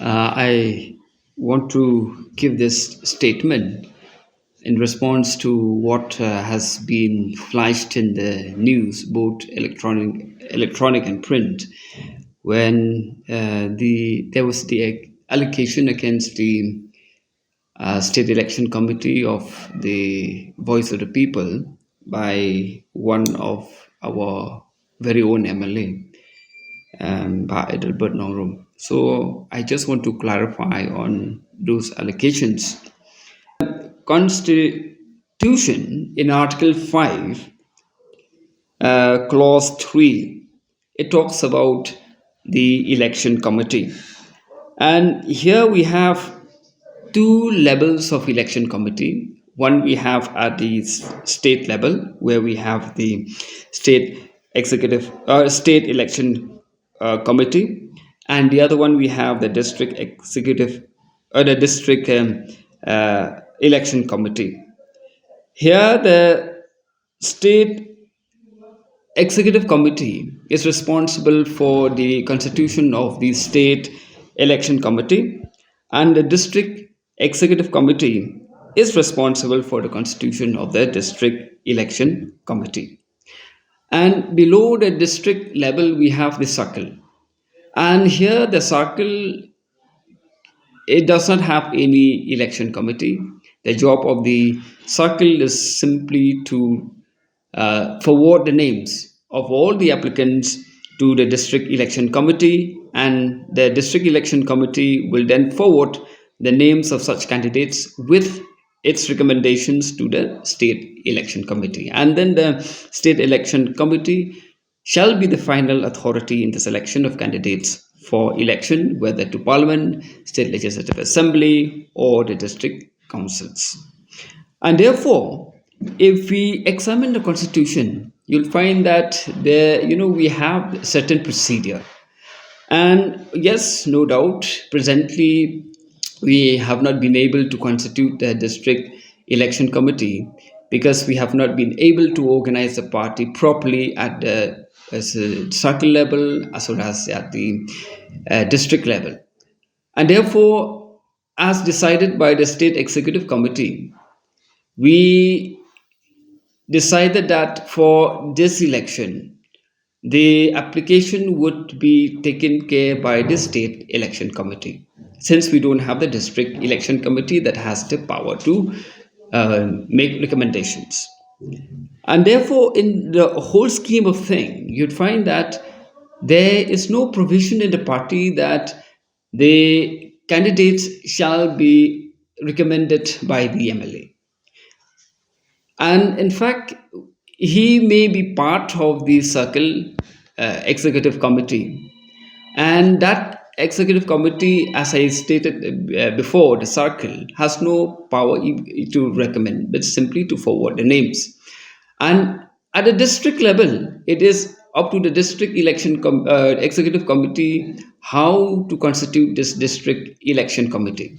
I want to give this statement in response to what has been flashed in the news, both electronic and print, when there was the allegation against the State Election Committee of the Voice of the People by one of our very own MLA, by Adelbert Nongrum. So I just want to clarify on those allegations. Constitution in Article 5, Clause 3, it talks about the election committee. And here we have two levels of election committee. One we have at the state level, where we have the state state election committee, and the other one we have the district executive or the district election committee. Here, the state executive committee is responsible for the constitution of the state election committee, and the district executive committee is responsible for the constitution of the district election committee. And below the district level, we have the circle. And here, the circle, it does not have any election committee. The job of the circle is simply to forward the names of all the applicants to the district election committee, and the district election committee will then forward the names of such candidates with its recommendations to the state election committee. And then the state election committee shall be the final authority in the selection of candidates for election, whether to Parliament, State Legislative Assembly, or the district councils. And therefore, if we examine the Constitution, you'll find that we have certain procedure. And yes, no doubt, presently we have not been able to constitute the district election committee because we have not been able to organize the party properly at the circle level as well as at the district level. And therefore, as decided by the state executive committee, we decided that for this election, the application would be taken care by the state election committee, since we don't have the district election committee that has the power to make recommendations. And therefore, in the whole scheme of things, you'd find that there is no provision in the party that the candidates shall be recommended by the MLA. And in fact, he may be part of the circle executive committee. And that executive committee, as I stated before, the circle has no power to recommend, but simply to forward the names. And at the district level, it is up to the district election executive committee how to constitute this district election committee.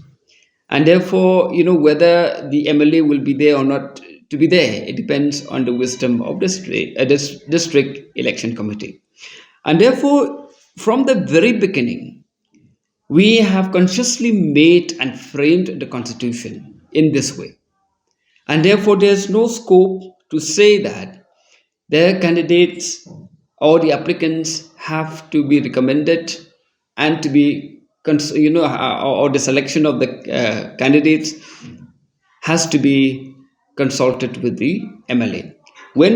And therefore, whether the MLA will be there or not to be there, it depends on the wisdom of the district election committee. And therefore, from the very beginning, we have consciously made and framed the Constitution in this way. And therefore, there's no scope to say that the candidates or the applicants have to be recommended and to be, or the selection of the candidates has to be consulted with the MLA. When